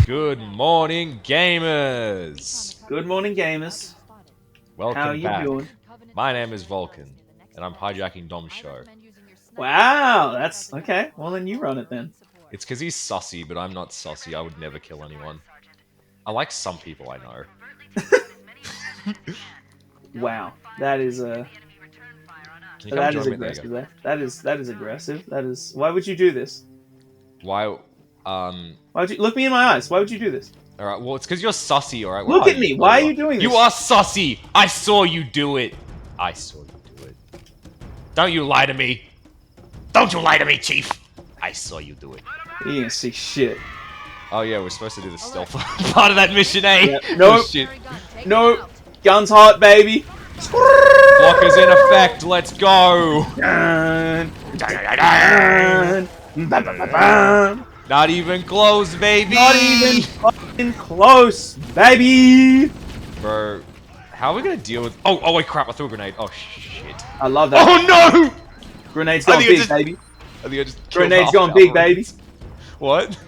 Good morning, gamers! Good morning, gamers. Welcome How you back. doing? My name is Vulcan, and I'm hijacking Dom's show. Wow, that's okay. Well, then you run it then. It's because he's sussy, but I'm not sussy. I would never kill anyone. I like some people I know. Wow, that is Can you come join me? There you aggressive. go. That is aggressive. That is. Why would you do this? Why? Why would you look me in my eyes? Why would you do this? Alright, well, it's because you're sussy, alright? Look at me. Why are you doing this? You are sussy! I saw you do it! I saw you do it. Don't you lie to me! Don't you lie to me, Chief! I saw you do it. You didn't see shit. Oh yeah, we're supposed to do the stealth part of that mission, eh? Yep. Oh, Nope. shit. No, guns hot, baby. Blocker's in effect, let's go! Dun, dun, ba, ba, ba, ba. Not even close, baby! Not even fucking close, baby. Bro, how are we gonna deal with... Oh, wait, crap, I threw a grenade. Oh, shit. I love that. Oh, no! Grenades going big, baby. I think I just killed Grenades half going our big, Marines. baby. What?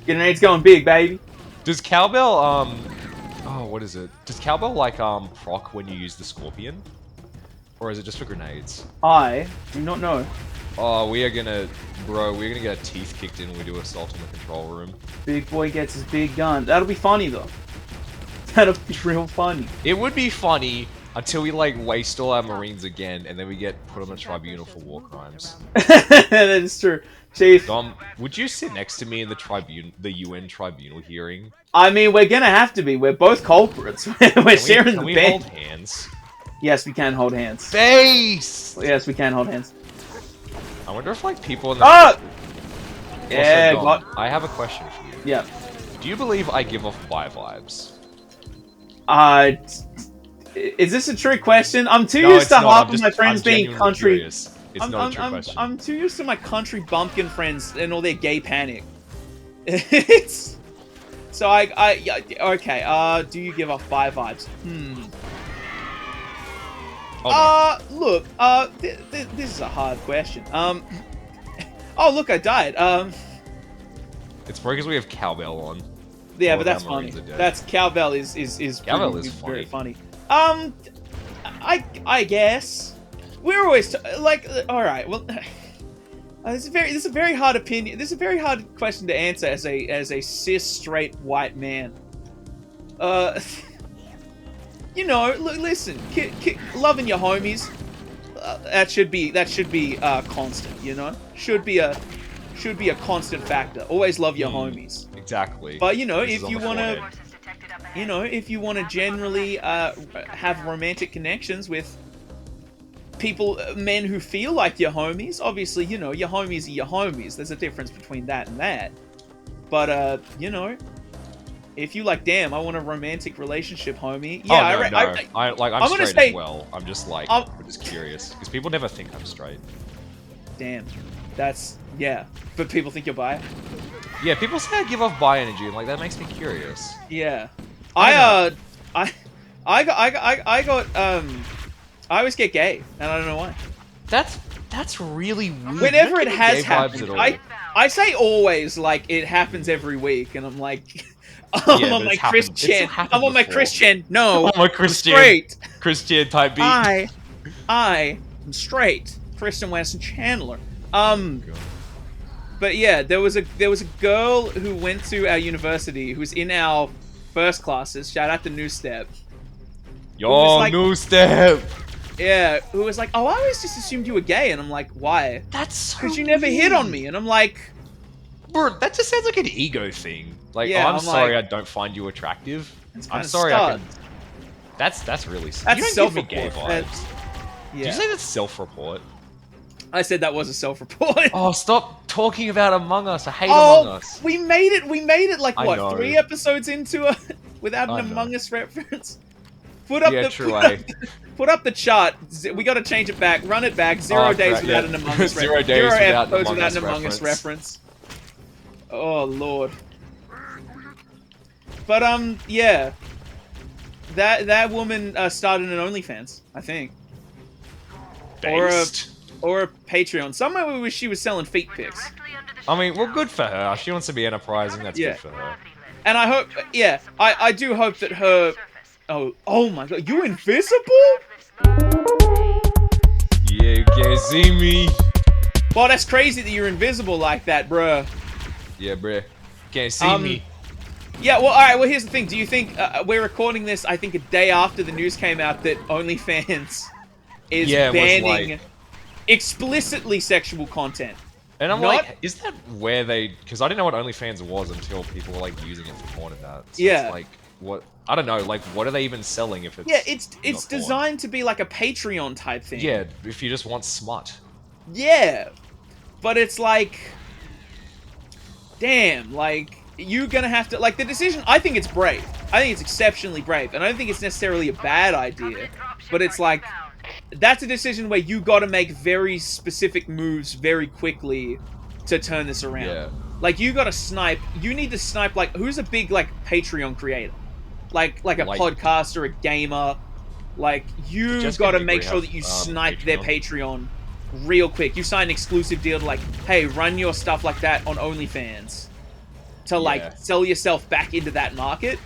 Grenades going big, baby. Does cowbell, oh, what is it? Does cowbell, like, proc when you use the scorpion? Or is it just for grenades? I do not know. Oh, we are gonna... Bro, we're gonna get our teeth kicked in when we do assault in the control room. Big boy gets his big gun. That'll be funny, though. That'll be real funny. It would be funny until we, like, waste all our Marines again, and then we get put on the tribunal for war crimes. That is true. Chief. Dom, would you sit next to me in the UN tribunal hearing? I mean, we're gonna have to be. We're both culprits. We're sharing Can the we bed. hold hands? Yes, we can hold hands. Face! Yes, we can hold hands. I wonder if, like, people in the... Oh! Also, Yeah, Dom, I have a question for you. Yeah. Do you believe I give off bi vibes? Is this a trick question? I'm too No, used it's to not. half of my friends being genuinely country. Curious. It's not a trick question. I'm too used to my country bumpkin friends and all their gay panic. It's so okay. Do you give off bi vibes? Oh, no. Look. This is a hard question. Oh, look, I died. It's probably because we have cowbell on. Yeah, All but of our that's funny. Marines are dead. That's cowbell is Cowbell pretty- is very funny. funny. I guess we're always like, all right. Well, this is a very hard opinion. This is a very hard question to answer as a cis straight white man. You know, look, listen, loving your homies. That should be constant. You know, should be a constant factor. Always love your homies. Exactly. But you know, This is if on you the want to, generally have romantic connections with people, men who feel like your homies, obviously, you know, your homies are your homies. There's a difference between that and that. But you know, if you like, damn, I want a romantic relationship, homie. Yeah, oh, no. I'm gonna straight say- as well. I'm just like, I'm just curious. Because people never think I'm straight. damn. That's yeah. But people think you're bi. Yeah, people say I give off bi energy, and like, that makes me curious. Yeah. I I always get gay, and I don't know why. That's really weird. Whenever You it don't has get gay vibes happened, at all. I say always like it happens every week, and I'm like, Yeah, I'm but on my it's happened- Christian. it's happened I'm on my before. Christian. No, I'm a I'm Christian. straight. Christian type beat. I am straight. Kristen Weston Chandler. But yeah, there was a girl who went to our university who was in our first classes. Shout out to New Step. Yo, like- new step. Yeah, who was like, oh, I always just assumed you were gay, and I'm like, why? That's so Because you never hit on me, and I'm like, Bro, that just sounds like an ego thing. Like, Yeah, oh, I'm I'm sorry like- I don't find you attractive. It's I'm kinda sorry I stud. can... That's really... That's you don't give me gay self-report. vibes. Yeah. Did you say that's self-report? I said that was a self-report. Oh, stop talking about Among Us. I hate Oh, Among Us. we made it like I what, know. 3 episodes into it without an I know. Among Us reference. Put up Yeah, the true, eh? put up the chart. We got to change it back. Run it back. 0 Oh, days crap, without yeah. an Among Us 0 reference. days 0 without an episodes Among without Us an Among Us reference. Oh lord. But yeah. That woman started an OnlyFans, I think. Based. Or a Patreon. Somewhere where she was selling feet pics. I mean, well, good for her. She wants to be enterprising. That's Yeah. good for her. And I hope, yeah, I do hope that her. Oh my god, you invisible? Yeah, you can't see me. Well, that's crazy that you're invisible like that, bruh. Yeah, bruh. Can't see me. Yeah, well, alright, well, here's the thing. Do you think, we're recording this, I think, a day after the news came out that OnlyFans is Yeah, it was banning like... explicitly sexual content. And I'm Not- like, is that where they... Because I didn't know what OnlyFans was until people were, like, using it for porn and that. So Yeah. It's like, what... I don't know, like, what are they even selling if it's... Yeah, it's not porn? designed to be like a Patreon type thing. Yeah, if you just want smut. Yeah. But it's like... Damn, like... You're gonna have to... Like, the decision... I think it's brave. I think it's exceptionally brave. And I don't think it's necessarily a bad idea. But it's like... That's a decision where you gotta make very specific moves very quickly to turn this around. Yeah. Like, you gotta snipe... You need to snipe, like... Who's a big, like, Patreon creator? Like a podcaster, a gamer... Like, you Just gotta gonna make agree sure have, that you snipe their Patreon real quick. You sign an exclusive deal to, like, hey, run your stuff like that on OnlyFans. To, like, sell yourself back into that market.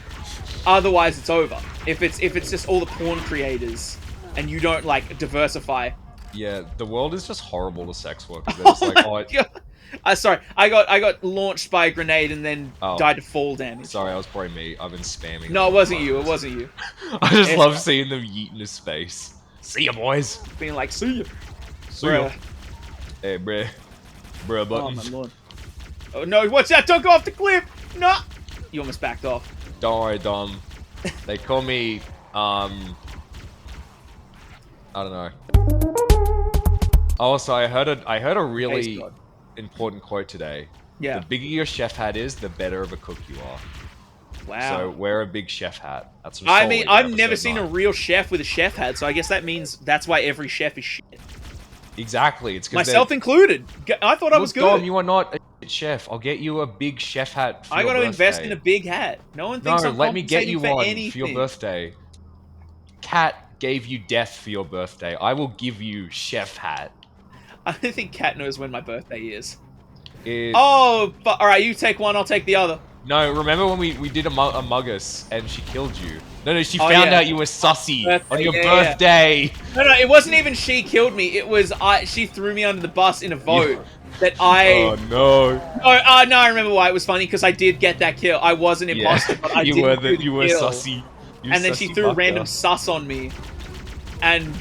Otherwise, it's over. If it's just all the porn creators and you don't, like, diversify. Yeah, the world is just horrible to sex work. They're just like, oh, sorry, I got launched by a grenade and then died to fall damage. Sorry, that was probably me. I've been spamming. No, it wasn't you. It wasn't you. I just love seeing them yeet into space. See ya, boys. Being like, see ya. See ya. Hey, bruh. Bruh, button. Oh, my lord. Oh, no, watch that. Don't go off the cliff. No. You almost backed off. Don't worry, Dom. They call me, I don't know. Also, I heard a really important quote today. Yeah. The bigger your chef hat is, the better of a cook you are. Wow. So wear a big chef hat. That's what I mean, I've never seen a real chef with a chef hat, so I guess that means that's why every chef is shit. Exactly. It's myself included. I thought I was good. Dom, you are not a chef. I'll get you a big chef hat for I your gotta birthday. invest in a big hat. No one thinks I'm let me get you one anything. for your birthday. Cat gave you death for your birthday. I will give you chef hat. I don't think Cat knows when my birthday is. Oh, but all right, you take one, I'll take the other. No, remember when we did a Among Us and she killed you? No, she found out you were sussy on your birthday. No, it wasn't even she killed me. It was she threw me under the bus in a vote that I... Oh, no. No, I remember why. It was funny because I did get that kill. I was an imposter, but I didn't do the You were kill. sussy. And then she threw random sus on me. And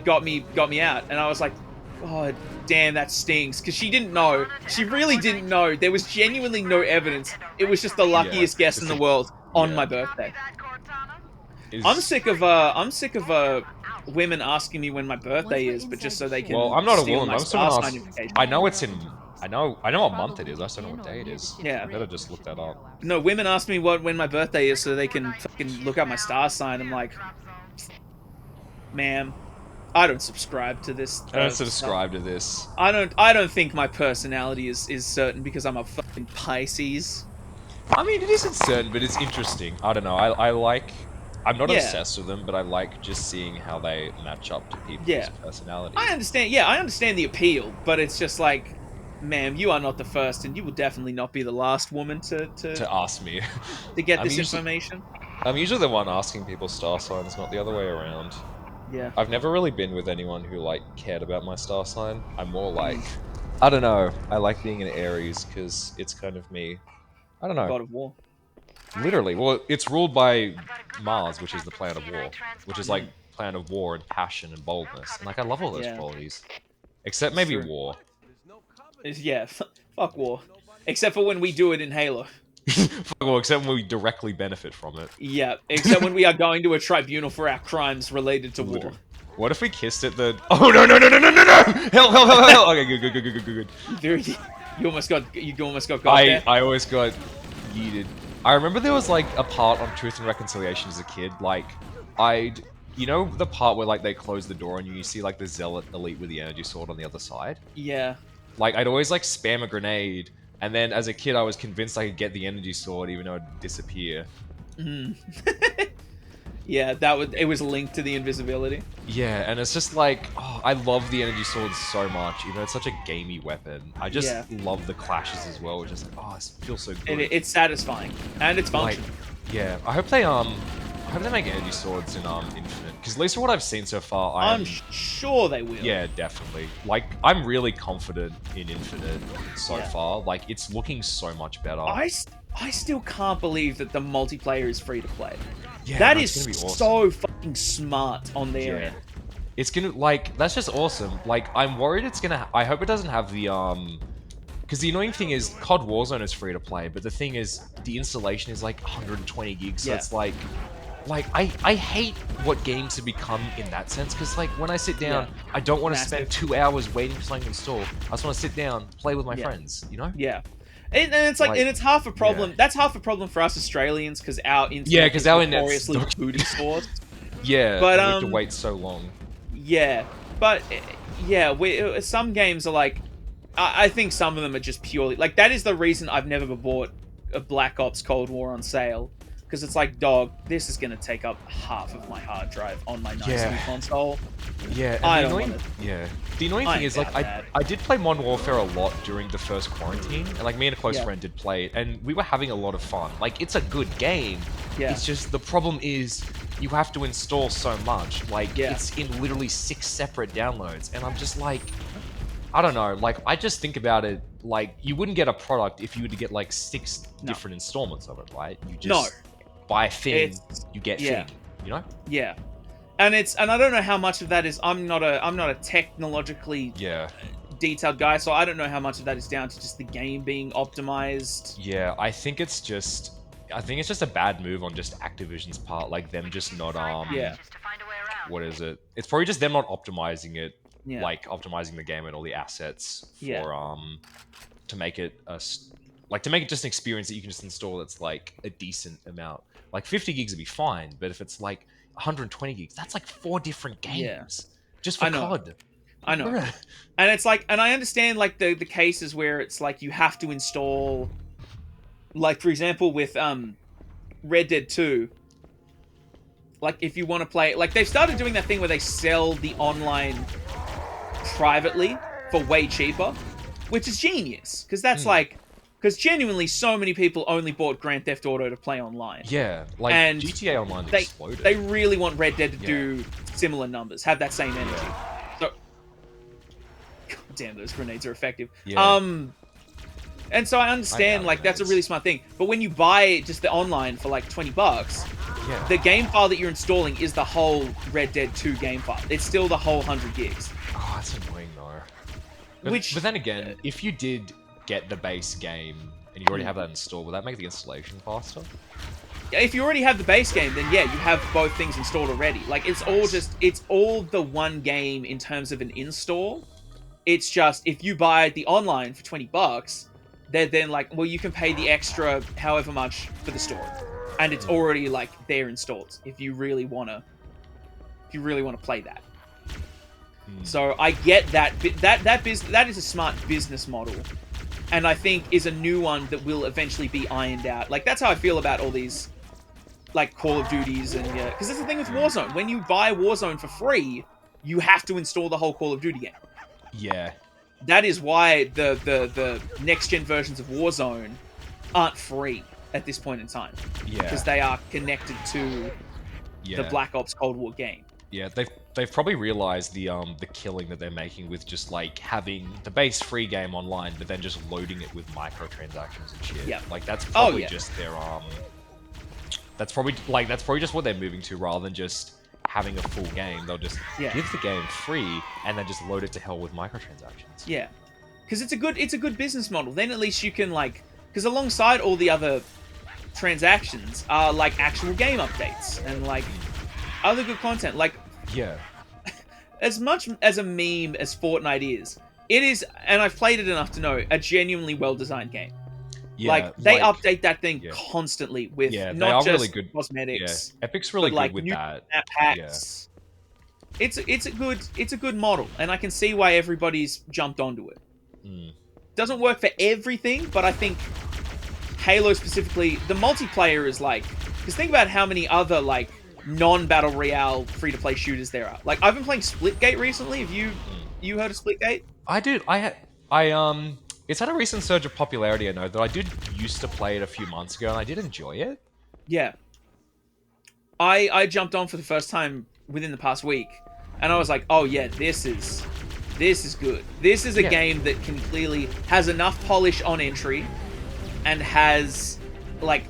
got me out. And I was like, oh, damn, that stings. Because she didn't know. She really didn't know. There was genuinely no evidence. It was just the luckiest guess in the world on my birthday. I'm sick of women asking me when my birthday is, but just so they can. Well, I'm not a steal woman. my I'm star someone sign else. information. I know it's in. I know what month it is. I just don't know what day it is. Yeah. I better just look that up. No, women ask me when my birthday is so they can fucking look up my star sign. I'm like, ma'am, I don't subscribe to this. I don't subscribe to this. I don't think my personality is certain because I'm a fucking Pisces. I mean, it isn't certain, but it's interesting. I don't know. I like. I'm not obsessed with them, but I like just seeing how they match up to people's personalities. I understand. Yeah, I understand the appeal, but it's just like, ma'am, you are not the first, and you will definitely not be the last woman to ask me to get this information. I'm usually the one asking people star signs, not the other way around. Yeah. I've never really been with anyone who like cared about my star sign. I'm more like, I don't know. I like being an Aries because it's kind of me. I don't know. God of War. Literally. Well, it's ruled by Mars, which is the planet of war, which is like planet of war and passion and boldness. And like, I love all those qualities, except maybe war. Yeah, fuck war. Except for when we do it in Halo. Well, except when we directly benefit from it. Yeah, except when we are going to a tribunal for our crimes related to war. What if we kissed at the... Oh, no! Hell! Okay, good. Dude, you almost got there. I always got yeeted. I remember there was, like, a part on Truth and Reconciliation as a kid, like, you know the part where, like, they close the door and you see, like, the Zealot Elite with the energy sword on the other side? Yeah. Like, I'd always, like, spam a grenade, and then as a kid I was convinced I could get the energy sword even though it'd disappear. Yeah, it was linked to the invisibility. Yeah, and it's just like, oh, I love the energy swords so much. You know, it's such a gamey weapon. I Yeah. just love the clashes as well. It's just like, oh, it feels so good. It's satisfying and it's Like, functional. yeah, I hope they make energy swords in Infinite, because at least from what I've seen so far, I'm sure they will. yeah, definitely. Like, I'm really confident in Infinite so Yeah. far. Like, it's looking so much better. I still can't believe that the multiplayer is free to play. Yeah, That no, is it's gonna be awesome. so fucking smart on their Yeah. end. It's gonna, like, that's just awesome. Like, I'm worried it's gonna, I hope it doesn't have the, because the annoying thing is, COD Warzone is free to play, but the thing is, the installation is like 120 gigs, so Yeah. it's like I hate what games have become in that sense, because like when I sit down, I don't want to spend 2 hours waiting for something to install. I just want to sit down, play with my friends, you know? Yeah. And it's like, and it's half a problem. Yeah. That's half a problem for us Australians, because our internet Yeah, 'cause is our internet's notoriously booty sourced. Yeah, But and we have to wait so long. Yeah, but yeah, some games are like, I think some of them are just purely like, that is the reason I've never bought a Black Ops Cold War on sale, because it's like, dog, this is gonna take up half of my hard drive on my nice new console. Yeah, and I the don't annoying, want the annoying thing is, like, I did play Modern Warfare a lot during the first quarantine, and like me and a close friend did play it, and we were having a lot of fun. Like, it's a good game. Yeah. It's just the problem is you have to install so much. Like, Yeah. it's in literally 6 separate downloads, and I'm just like, I don't know. Like, I just think about it like, you wouldn't get a product if you were to get like 6 different installments of it, right? You just buy a thing, you get thing, you know? Yeah. And I don't know how much of that is, I'm not a technologically detailed guy, so I don't know how much of that is down to just the game being optimized. Yeah, I think it's just a bad move on just Activision's part, like them just not what is it? It's probably just them not optimizing it, like optimizing the game and all the assets for to make it just an experience that you can just install that's like a decent amount. Like 50 gigs would be fine, but if it's like 120 gigs, that's like 4 different games just for COD. I know. And it's like, and I understand like the cases where it's like you have to install, like for example with Red Dead 2, like if you want to play, like they've started doing that thing where they sell the online privately for way cheaper, which is genius, because that's like, because genuinely so many people only bought Grand Theft Auto to play online. Yeah, like, and GTA Online exploded. They really want Red Dead to do similar numbers, have that same energy. So, God damn, those grenades are effective. And so I understand, like, that's a really smart thing. But when you buy just the online for like $20, the game file that you're installing is the whole Red Dead 2 game file. It's still the whole 100 gigs. Oh, that's annoying though. But then again, if you did get the base game and you already have that installed, will that make the installation faster? If you already have the base game, then yeah, you have both things installed already. Like, it's all the one game in terms of an install. It's just, if you buy the online for $20, they're then like, well, you can pay the extra however much for the store, and it's already like there installed. If you really wanna play that. So I get that. That is a smart business model, and I think is a new one that will eventually be ironed out. Like, that's how I feel about all these, like, Call of Duties, and because that's the thing with Warzone. When you buy Warzone for free, you have to install the whole Call of Duty game. Yeah. That is why the next-gen versions of Warzone aren't free at this point in time. Yeah. Because they are connected to the Black Ops Cold War game. Yeah, they've probably realized the killing that they're making with just like having the base free game online, but then just loading it with microtransactions and shit. Yeah. Like, that's probably just their that's probably just what they're moving to, rather than just having a full game. They'll just give the game free and then just load it to hell with microtransactions. Yeah, because it's a good business model. Then at least you can, like, because alongside all the other transactions are like actual game updates and like other good content. Like, as much as a meme as Fortnite is, it is, and I've played it enough to know, a genuinely well designed game. Yeah, like, they update that thing constantly with not just really good cosmetics. Yeah. Epic's really good with new that. Packs. Yeah. It's a good model, and I can see why everybody's jumped onto it. Doesn't work for everything, but I think Halo specifically, the multiplayer is like, because think about how many other like non-battle royale free-to-play shooters there are. Like, I've been playing Splitgate recently. Have you heard of Splitgate? I did. It's had a recent surge of popularity. I know that I did used to play it a few months ago, and I did enjoy it. Yeah. I jumped on for the first time within the past week, and I was like, oh yeah, this is good. This is a game that can clearly has enough polish on entry, and has like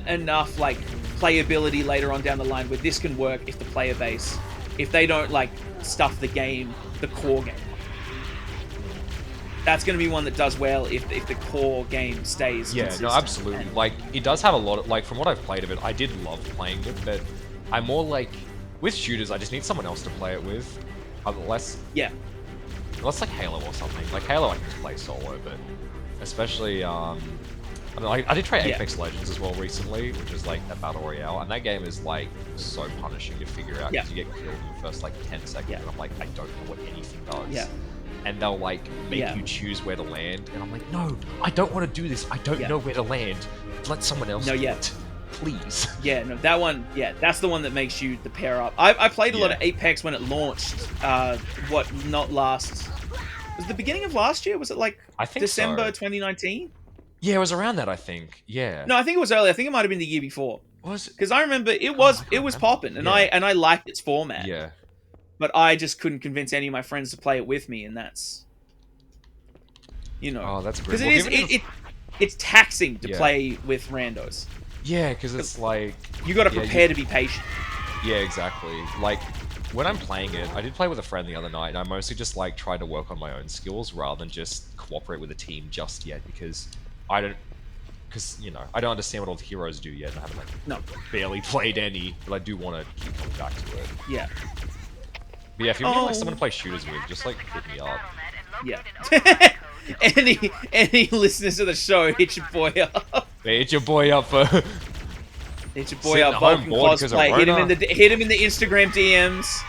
enough like playability later on down the line where this can work if the player base, if they don't like stuff the core game. That's going to be one that does well if the core game stays consistent. No, absolutely. And, like, it does have a lot of, like, from what I've played of it, I did love playing it, but I'm more like, with shooters, I just need someone else to play it with. Unless like Halo or something. Like, Halo I can just play solo, but especially, I did try Apex Legends as well recently, which is like a battle royale, and that game is like so punishing to figure out because you get killed in the first like 10 seconds, and I'm like, I don't know what anything does. And they'll like make you choose where to land, and I'm like, no, I don't want to do this. I don't know where to land. Let someone else do it, please. Yeah, no, that one. Yeah, that's the one that makes you the pair up. I played a lot of Apex when it launched. Was it the beginning of last year? Was it like December 2019? Yeah, it was around that, I think. Yeah. No, I think it was early. I think it might have been the year before. Was it? Because I remember it was popping, and I liked its format. Yeah. But I just couldn't convince any of my friends to play it with me, and that's, Oh, that's great. Because it's taxing to play with randos. Yeah, because it's like you got to prepare to be patient. Yeah, exactly. Like when I'm playing it, I did play with a friend the other night, and I mostly just like tried to work on my own skills rather than just cooperate with a team just yet because I don't understand what all the heroes do yet, and I haven't barely played any, but I do want to keep coming back to it. Yeah. But yeah, if you need like someone to play shooters with, just like hit me up. Yeah. any listeners of the show, hit your boy up. Hey, hit your boy up. Hit your boy up. Vulcan cosplay. Hit him in the Instagram DMs.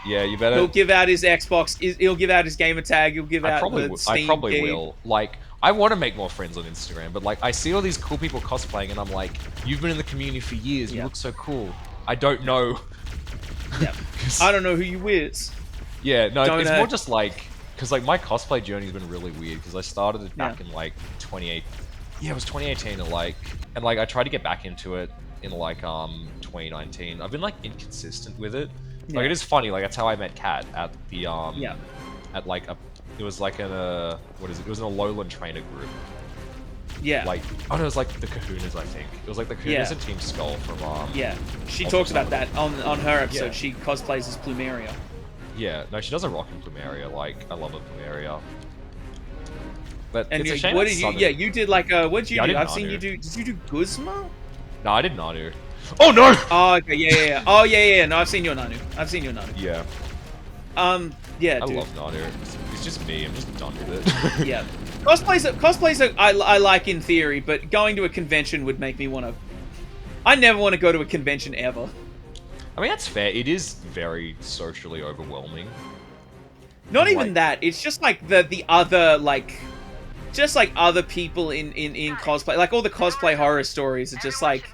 Yeah, you better. He'll give out his Xbox. He'll give out his gamer tag. He'll give out the Steam I probably key. will. Like, I want to make more friends on Instagram, but like, I see all these cool people cosplaying, and I'm like, you've been in the community for years. You look so cool. I don't know. Yeah. I don't know who you is. Yeah, no, it's more just like, because like my cosplay journey's been really weird, because I started it back in like 2018. Yeah, it was 2018, and like I tried to get back into it in like 2019. I've been like inconsistent with it. Like it is funny, like that's how I met Kat at the at like it was like a it was in a Lowland trainer group. Yeah. Like, oh no, it was like the Kahunas, I think. It was like the Kahunas and Team Skull from yeah. She talks about that on her episode. She cosplays as Plumeria. Yeah, no, she does a rockin' Plumeria. Like, I love a Plumeria. But and it's a shame what did you? Yeah, you did like what did you do? I've seen Nanu. you do. Did you do Guzma? No, I did Nanu. Oh no! Oh okay, yeah. Oh yeah. No, I've seen your Nanu. Yeah. Yeah, I dude. love Nanu. It's just me. I'm just done with it. Yeah. Cosplays are, I like in theory, but going to a convention would make me want to. I never want to go to a convention ever. I mean, that's fair. It is very socially overwhelming. Not even that. It's just like the other like, just like other people in cosplay. Like all the cosplay horror stories are just like,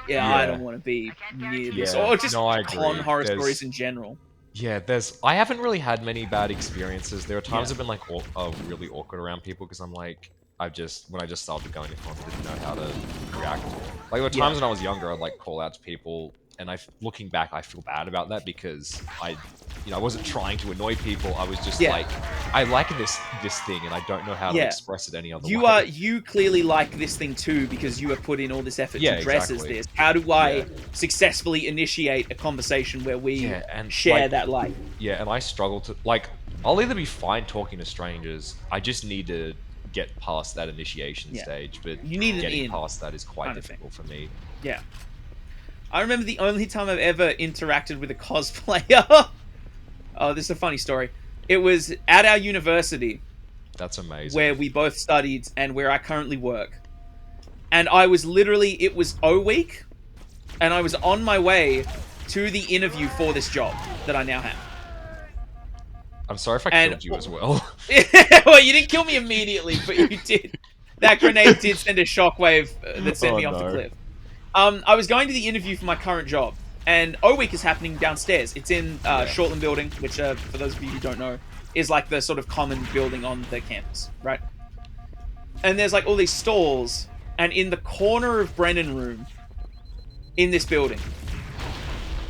I don't want to be near this, or just con horror stories in general. Yeah, I haven't really had many bad experiences. There are times I've been like really awkward around people because I'm like, when I just started going to cons, I didn't know how to react. Like there were times when I was younger, I'd like call out to people, and looking back, I feel bad about that because I wasn't trying to annoy people. I was just like, I like this thing, and I don't know how to express it any other way. You clearly like this thing too because you have put in all this effort to dress as this. How do I successfully initiate a conversation where we share that like? Yeah, and I struggle to like. I'll either be fine talking to strangers. I just need to get past that initiation stage, but getting past that is quite difficult for me. Yeah. I remember the only time I've ever interacted with a cosplayer. Oh, this is a funny story. It was at our university. That's amazing. Where we both studied and where I currently work. And I was it was O week, and I was on my way to the interview for this job that I now have. I'm sorry if I killed you as well. Well, you didn't kill me immediately, but you did. That grenade did send a shockwave that sent me off the cliff. I was going to the interview for my current job, And O Week is happening downstairs. It's in Yeah. Shortland Building, which, for those of you who don't know, is like the sort of common building on the campus, right? And there's like all these stalls, and in the corner of Brennan Room, in this building,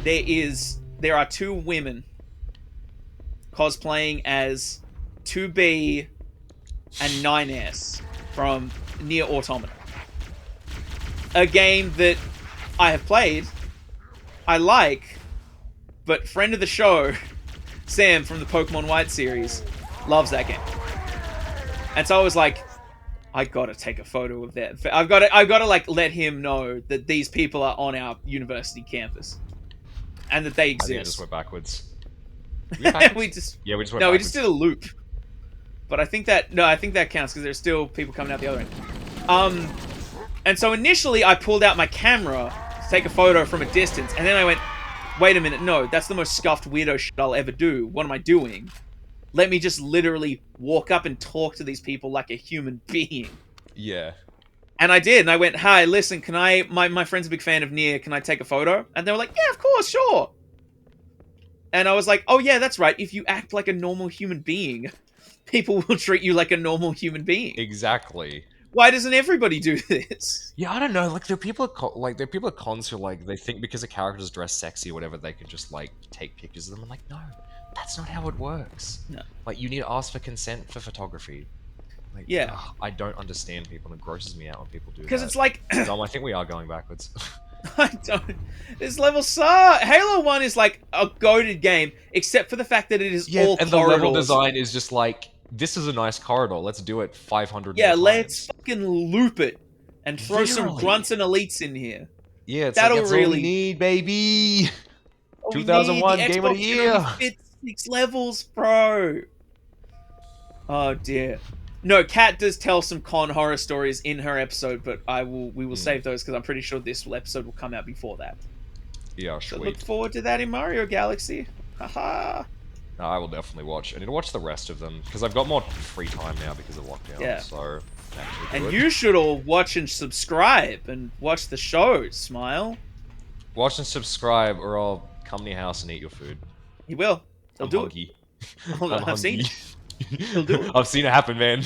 there are two women cosplaying as 2B and 9S from Nier Automata. A game that I have played, I like, but friend of the show, Sam from the Pokemon White series, loves that game. And so I was like, I gotta take a photo of that. I've gotta like let him know that these people are on our university campus. And that they I think I just exist. went backwards. We went backwards? we just Yeah, we just went No, we backwards. just did a loop. But I think that counts because there's still people coming out the other end. And so initially I pulled out my camera to take a photo from a distance, and then I went, wait a minute, no, that's the most scuffed weirdo shit I'll ever do. What am I doing? Let me just literally walk up and talk to these people like a human being. Yeah. And I did, and I went, hi, listen, can I, my friend's a big fan of Nier, can I take a photo? And they were like, yeah, of course, sure. And I was like, oh yeah, that's right, if you act like a normal human being, people will treat you like a normal human being. Exactly. Why doesn't everybody do this? Yeah, I don't know. Like, there are people at cons who like they think because a character's dressed sexy or whatever, they can just like take pictures of them. I'm like, no, that's not how it works. No. Like, you need to ask for consent for photography. Like, Yeah. I don't understand people. And it grosses me out when people do that. Because it's like... Dom, I think we are going backwards. I don't... This level sucks! Halo 1 is like a goated game, except for the fact that it is all and corridors. the level design is just like, this is a nice corridor. Let's do it 500 Yeah, more let's times. fucking loop it. And throw some Literally. grunts and elites in here. Yeah, it's That'll like, that's really... all we need, baby! All we need, 2001 the Game of the Xbox can Year! only fit 6 levels, bro! Oh dear. No, Kat does tell some con horror stories in her episode, but we will save those because I'm pretty sure this episode will come out before that. Yeah, So sweet. look forward to that in Mario Galaxy. Haha. No, I will definitely watch. I need to watch the rest of them because I've got more free time now because of lockdown. Yeah. So, actually And good. you should all watch and subscribe and watch the show, Smile. Watch and subscribe, or I'll come to your house and eat your food. He will. He'll I'm do hungry. it. I've seen it. He'll do it. I've seen it happen, man.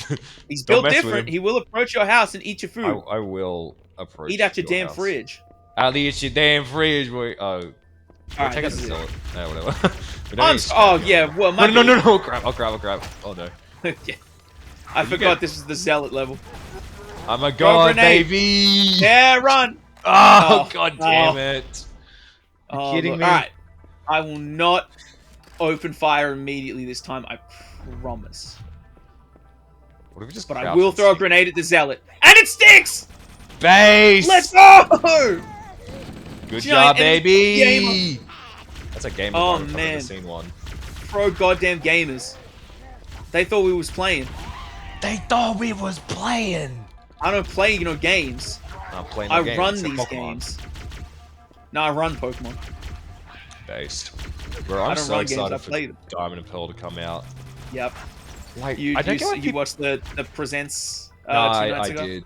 He's Don't built mess with different. him. He will approach your house and eat your food. I will approach. Eat out your damn house. fridge. I'll eat your damn fridge, boy. Oh. Alright, Take out this the is it. salad. No, whatever. We don't need to Oh, scrap it. yeah, well, my No. I'll grab. Oh no. Yeah. I You forgot get- this was the zealot level. I'm a god, grenade. baby! Yeah, run! Oh, Oh, god damn oh. it. You Oh, kidding look. me? Alright. I will not open fire immediately this time, I promise. What if we just But I crouch will and throw a stick? grenade at the zealot. And it sticks! Base! Let's go! Good Giant job, enemy baby! That's a game Oh, of I've man. never seen one. Pro goddamn gamers. They thought we was playing. They thought we was playing! I don't play, games. I'm playing I the game. run It's a these Pokemon. games. No, I run Pokemon. Based. Bro, I I'm don't so run games, excited I for play them. Diamond and Pearl to come out. Yep. Like, You I don't get why people... watched the presents No, 2 I nights ago? did.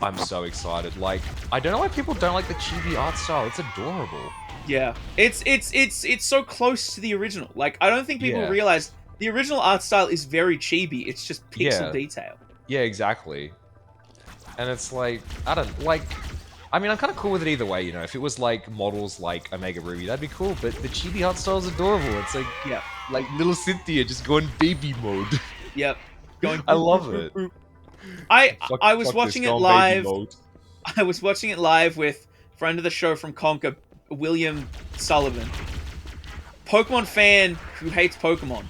I'm so excited. Like, I don't know why people don't like the chibi art style. It's adorable. Yeah. It's so close to the original. Like, I don't think people Yeah. realize the original art style is very chibi. It's just pixel Yeah. detail. Yeah, exactly. And it's like, I don't, like... I mean, I'm kind of cool with it either way, If it was, like, models like Omega Ruby, that'd be cool. But the chibi art style is adorable. It's like, Yeah. like little Cynthia just going baby mode. Yep. Going. I love it. I was Fuck watching this, it going live. baby mode. I was watching it live with friend of the show from Conker, William Sullivan, Pokemon fan who hates Pokemon.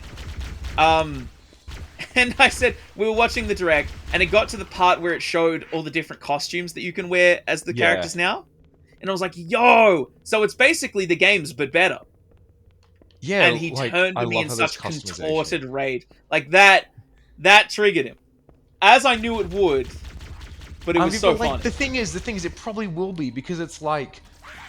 And I said we were watching the direct, and it got to the part where it showed all the different costumes that you can wear as the Yeah. characters now, and I was like, "Yo!" So it's basically the games but better. Yeah, And he like, turned I to me love in how there's such customization. contorted rage, like that triggered him, as I knew it would. But it I was mean, so but, like, fun. the thing is, it probably will be because it's like,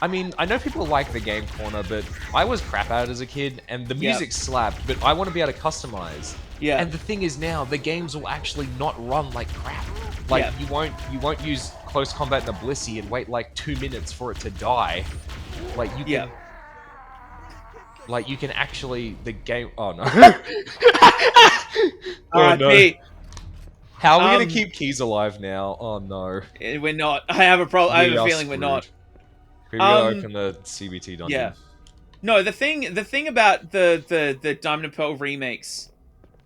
I mean, I know people like the game corner, but I was crap at it as a kid, and the Yeah. music slapped. But I want to be able to customize. Yeah. And the thing is now, the games will actually not run like crap. Like Yeah. you won't use close combat in a Blissey and wait like 2 minutes for it to die. Like you Yeah. can like you can actually the game. Oh no. Oh no. R.I.P. How are we gonna keep Keys alive now? Oh no. We're not. I have a problem. I have We a are feeling we're not. screwed. We gotta open the CBT dungeon. Yeah. No, the thing about the Diamond and Pearl remakes.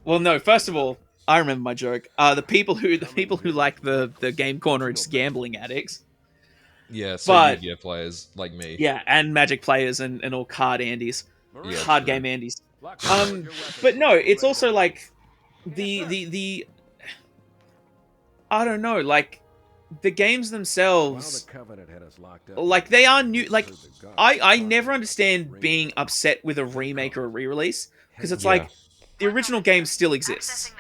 Well, no. First of all, I remember my joke. The people who like the Game Corner are just gambling addicts. Yeah, so But Yu-Gi-Oh players like me. yeah, and Magic players and all card Andes, Yeah, card true. game Andes. But no, it's also like the I don't know, like the games themselves, like they are new. Like I never understand being upset with a remake or a re-release because it's Yeah. like the original game still exists.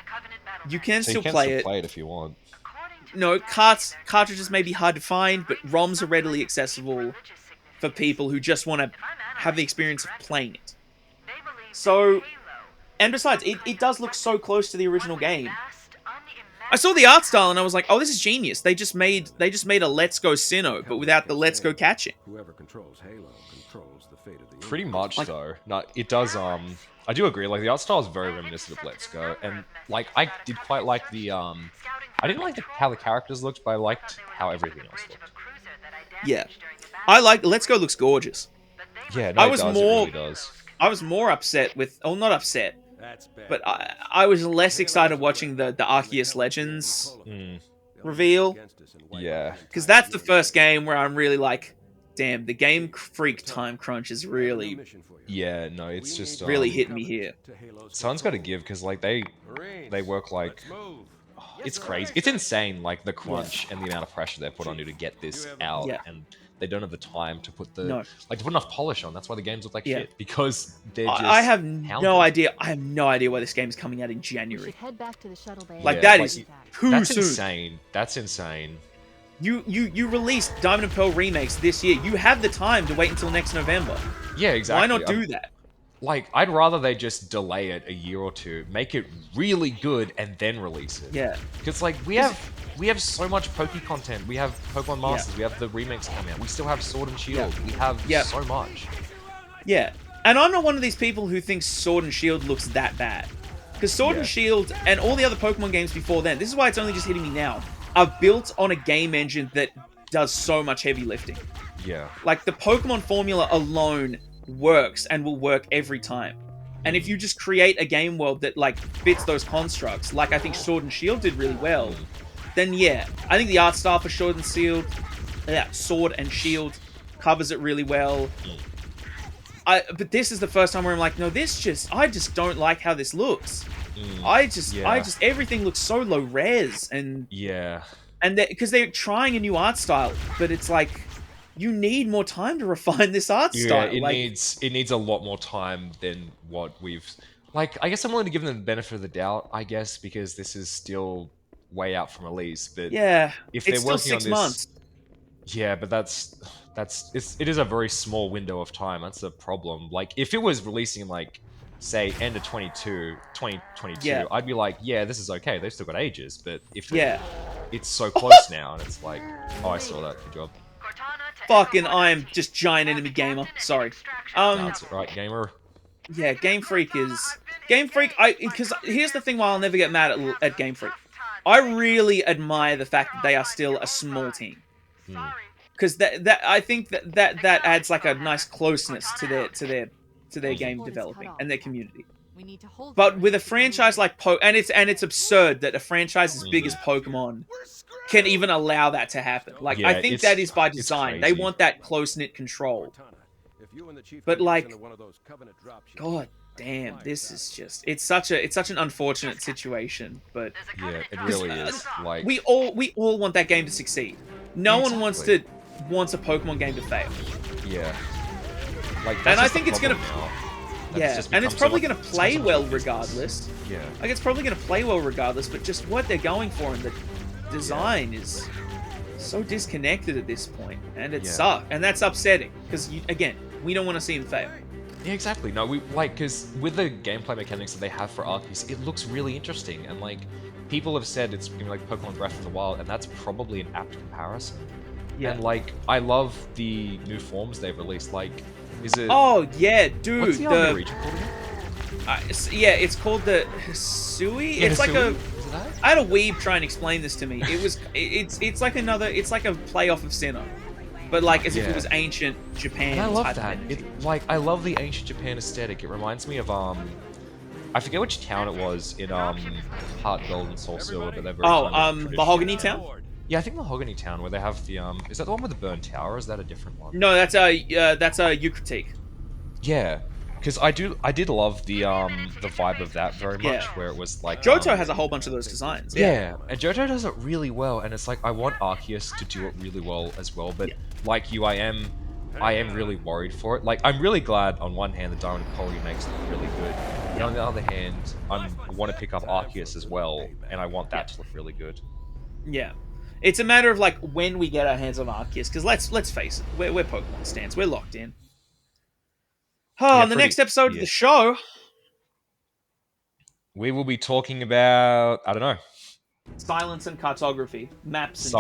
You can So still you can play still it. play it if you want. No, cartridges may be hard to find, but ROMs are readily accessible for people who just want to have the experience of playing it. So, and besides, it does look so close to the original game. I saw the art style and I was like, oh, this is genius. They just made a Let's Go Sinnoh, but without the Let's Go catching. Pretty much Like- so. No, it does. I do agree. Like the art style is very reminiscent of Let's Go, and like I did quite like the I didn't like how the characters looked, but I liked how everything else looked. Yeah. I like Let's Go looks gorgeous. Yeah, no, I it was does. more- It really does. I was more upset with, oh, not upset, but I was less excited watching the Arceus Legends reveal. Yeah. Because that's the first game where I'm really like, damn, the Game Freak time crunch is really, Yeah, no, it's just really hitting me here. Someone's got to give because like they work like it's crazy. It's insane, like the crunch and the amount of pressure they put on you to get this out, Yeah. and they don't have the time to put No. to put enough polish on. That's why the games look like Yeah. shit because they're just. I have hounded. no idea. I have no idea why this game is coming out in January. Head back to the shuttle bay. Like, Yeah, that is too That's soon. insane. That's insane. You released Diamond and Pearl remakes this year. You have the time to wait until next November. Yeah, exactly. Why not do that? Like, I'd rather they just delay it a year or two, make it really good, and then release it. Yeah. Because like we have so much Poke content. We have Pokemon Masters. We have the remakes coming out. We still have Sword and Shield. We have so much. Yeah. And I'm not one of these people who thinks Sword and Shield looks that bad. Because Sword and Shield and all the other Pokemon games before then, this is why it's only just hitting me now, are built on a game engine that does so much heavy lifting. Yeah. Like, the Pokemon formula alone works and will work every time. And if you just create a game world that, like, fits those constructs, like I think Sword and Shield did really well, then yeah, I think the art style for Sword and Shield covers it really well. But this is the first time where I'm like, no, I just don't like how this looks. Everything looks so low res, and because they're trying a new art style, but it's like, you need more time to refine this art style. It needs a lot more time than what we've. Like, I guess I'm willing to give them the benefit of the doubt, I guess, because this is still way out from release. But yeah, if it's they're still working 6 on this, months. yeah, but it is a very small window of time. That's the problem. Like, if it was releasing in, like, say, end of 2022, Yeah. I'd be like, yeah, this is okay. They've still got ages. But if it's so close now, and it's like, oh, I saw that. Good job. Fucking, I am just giant enemy gamer. Sorry. That's right, gamer. Yeah, Game Freak. Because here's the thing why I'll never get mad at Game Freak. I really admire the fact that they are still a small team. Because I think that adds like a nice closeness to their game developing and their community. But with a franchise like and it's absurd that a franchise as big as Pokemon can even allow that to happen. Like, Yeah, I think that is by design. They crazy. want that close-knit control. But like, god damn, this is just, it's such an unfortunate situation, but Yeah, it really is. Like, we all want that game to succeed. No one wants a Pokemon game to fail. yeah. Like, And I that's just think the it's gonna problem now. That Yeah, just and it's become probably so going to much- play so much well of a business. regardless. Yeah. Like, it's probably going to play well regardless, but just what they're going for in the design is so disconnected at this point, and it sucks, and that's upsetting because again, we don't want to see him fail. Yeah, exactly. No, we like because with the gameplay mechanics that they have for Arceus, it looks really interesting, and like people have said it's gonna be like Pokemon Breath of the Wild, and that's probably an apt comparison. Yeah. And like, I love the new forms they've released. Like, is it? Oh yeah, dude. What's the other region called again? Yeah, it's called the Hisui. Yeah, It's like a. Hisui? Is it that? I had a weeb try and explain this to me. It's like another. It's like a playoff of Sinnoh, but like as if it Yeah. was ancient Japan. And I love type that. Of energy. I love the ancient Japan aesthetic. It reminds me of I forget which town it was in Heart Gold and Soul Silver, but they're very kind of traditional. Mahogany Town. Yeah, I think Mahogany Town, where they have the is that the one with the burned tower? Or is that a different one? No, that's a Eucritique. Yeah, because I did love the vibe of that very much, Yeah. where it was like Johto has a whole bunch of those designs. yeah, and Johto does it really well, and it's like I want Arceus to do it really well as well, but like you, I am really worried for it. Like, I'm really glad on one hand the Diamond and Pearl remakes look really good, and on the other hand, I want to pick up Arceus as well, and I want that to look really good. Yeah. It's a matter of like when we get our hands on Arceus, because let's face it, we're Pokemon stans, we're locked in. Oh, Yeah, on the next episode of yeah. the show, We will be talking about, I don't know, silence and cartography, maps and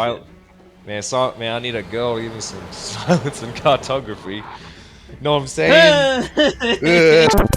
Sil- man, I need a girl to give me some silence and cartography. Know what I'm saying? shit. Ugh.